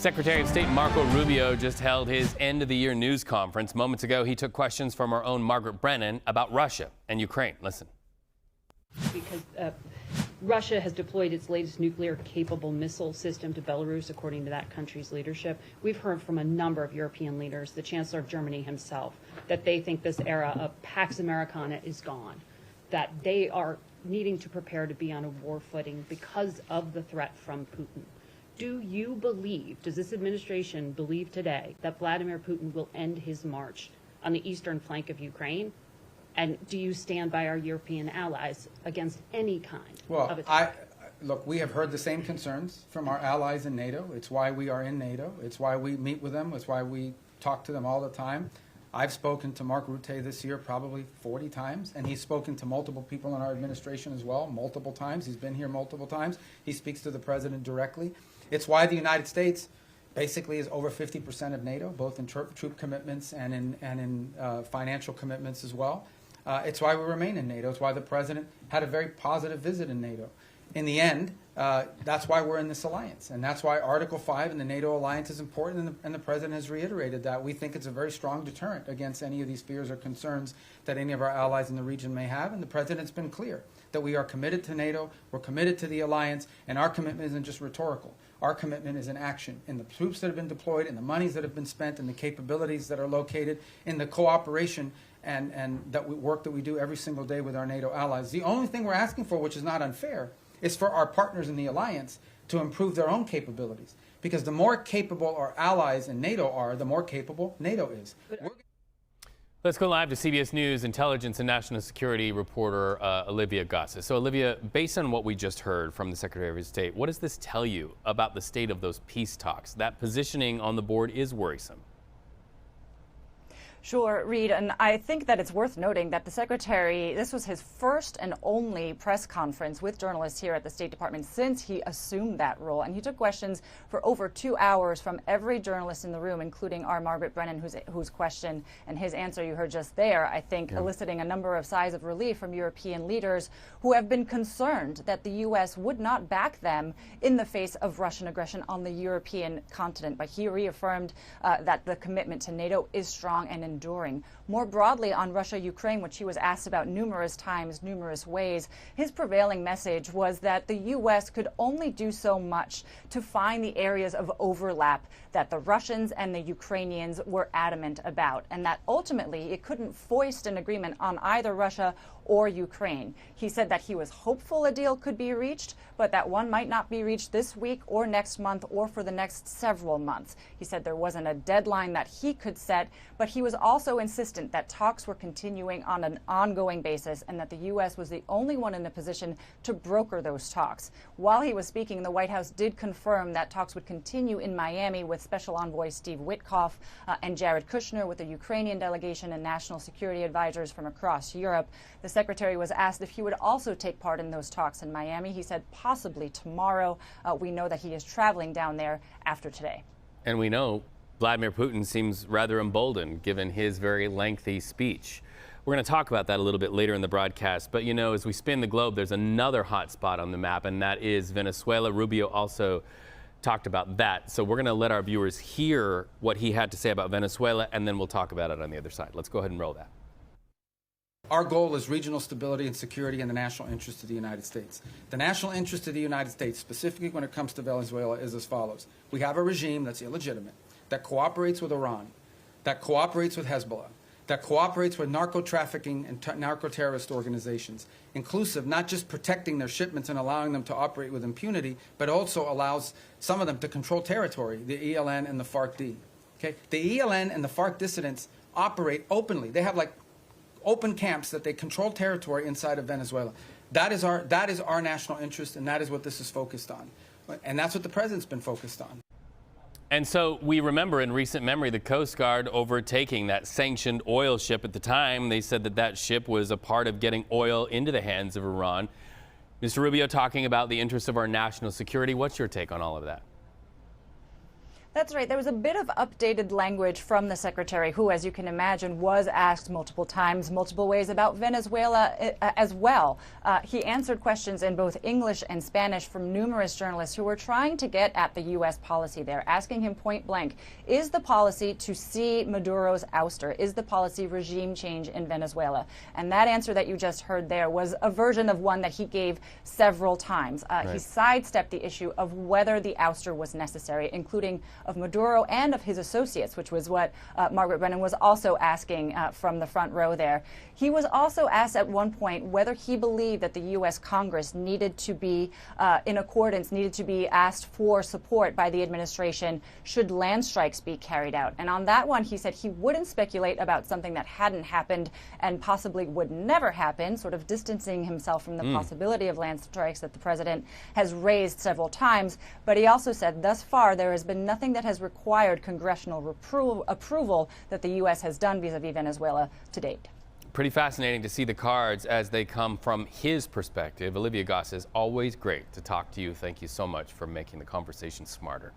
Secretary of State Marco Rubio just held his end-of-the-year news conference. Moments ago, he took questions from our own Margaret Brennan about Russia and Ukraine. Listen. Because Russia has deployed its latest nuclear-capable missile system to Belarus, according to that country's leadership. We've heard from a number of European leaders, the Chancellor of Germany himself, that they think this era of Pax Americana is gone, that they are needing to prepare to be on a war footing because of the threat from Putin. Do you believe, does this administration believe today that Vladimir Putin will end his march on the eastern flank of Ukraine? And do you stand by our European allies against any kind of attack? Look, we have heard the same concerns from our allies in NATO. It's why we are in NATO. It's why we meet with them. It's why we talk to them all the time. I've spoken to Mark Rutte this year probably 40 times, and he's spoken to multiple people in our administration as well, multiple times. He's been here multiple times. He speaks to the president directly. It's why the United States basically is over 50% of NATO, both in troop commitments and in financial commitments as well. It's why we remain in NATO. It's why the president had a very positive visit in NATO. In the end, that's why we're in this alliance. And that's why Article 5 in the NATO alliance is important, and the president has reiterated that. We think it's a very strong deterrent against any of these fears or concerns that any of our allies in the region may have. And the president's been clear that we are committed to NATO, we're committed to the alliance, and our commitment isn't just rhetorical. Our commitment is in action, in the troops that have been deployed, in the monies that have been spent, in the capabilities that are located, in the cooperation and work that we do every single day with our NATO allies. The only thing we're asking for, which is not unfair, is for our partners in the alliance to improve their own capabilities. Because the more capable our allies in NATO are, the more capable NATO is. Let's go live to CBS News intelligence and national security reporter Olivia Gazis. So, Olivia, based on what we just heard from the Secretary of State, what does this tell you about the state of those peace talks? That positioning on the board is worrisome. Sure, Reed, and I think that it's worth noting that the Secretary, this was his first and only press conference with journalists here at the State Department since he assumed that role. And he took questions for over 2 hours from every journalist in the room, including our Margaret Brennan, whose question and his answer you heard just there, I think, eliciting a number of sighs of relief from European leaders who have been concerned that the U.S. would not back them in the face of Russian aggression on the European continent. But he reaffirmed that the commitment to NATO is strong and enduring. More broadly on Russia-Ukraine, which he was asked about numerous times, numerous ways, his prevailing message was that the U.S. could only do so much to find the areas of overlap that the Russians and the Ukrainians were adamant about, and that ultimately it couldn't foist an agreement on either Russia or Ukraine. He said that he was hopeful a deal could be reached, but that one might not be reached this week or next month or for the next several months. He said there wasn't a deadline that he could set, but he was also insistent that talks were continuing on an ongoing basis and that the U.S. was the only one in a position to broker those talks. While he was speaking, the White House did confirm that talks would continue in Miami with Special Envoy Steve Witkoff and Jared Kushner with the Ukrainian delegation and national security advisors from across Europe. The Secretary was asked if he would also take part in those talks in Miami. He said possibly tomorrow. We know that he is traveling down there after today. And we know Vladimir Putin seems rather emboldened given his very lengthy speech. We're going to talk about that a little bit later in the broadcast. But, you know, as we spin the globe, there's another hot spot on the map, and that is Venezuela. Rubio also talked about that. So we're going to let our viewers hear what he had to say about Venezuela, and then we'll talk about it on the other side. Let's go ahead and roll that. Our goal is regional stability and security in the national interest of the United States. The national interest of the United States, specifically when it comes to Venezuela, is as follows. We have a regime that's illegitimate, that cooperates with Iran, that cooperates with Hezbollah, that cooperates with narco-trafficking and narco-terrorist organizations, inclusive not just protecting their shipments and allowing them to operate with impunity, but also allows some of them to control territory, the ELN and the FARC-D. Okay? The ELN and the FARC dissidents operate openly. They have like open camps that they control territory inside of Venezuela. That is our national interest, and that is what this is focused on. And that's what the president's been focused on. And so we remember in recent memory the Coast Guard overtaking that sanctioned oil ship. At the time, they said that that ship was a part of getting oil into the hands of Iran. Mr. Rubio talking about the interests of our national security. What's your take on all of that? That's right. There was a bit of updated language from the secretary, who, as you can imagine, was asked multiple times, multiple ways about Venezuela as well. He answered questions in both English and Spanish from numerous journalists who were trying to get at the U.S. policy there, asking him point blank, is the policy to see Maduro's ouster? Is the policy regime change in Venezuela? And that answer that you just heard there was a version of one that he gave several times. He sidestepped the issue of whether the ouster was necessary, including of Maduro and of his associates, which was what Margaret Brennan was also asking from the front row there. He was also asked at one point whether he believed that the U.S. Congress needed to be in accordance, needed to be asked for support by the administration should land strikes be carried out. And on that one, he said he wouldn't speculate about something that hadn't happened and possibly would never happen, sort of distancing himself from the possibility of land strikes that the president has raised several times. But he also said thus far there has been nothing that has required congressional approval that the U.S. has done vis-a-vis Venezuela to date. Pretty fascinating to see the cards as they come from his perspective. Olivia Gazis, always great to talk to you. Thank you so much for making the conversation smarter.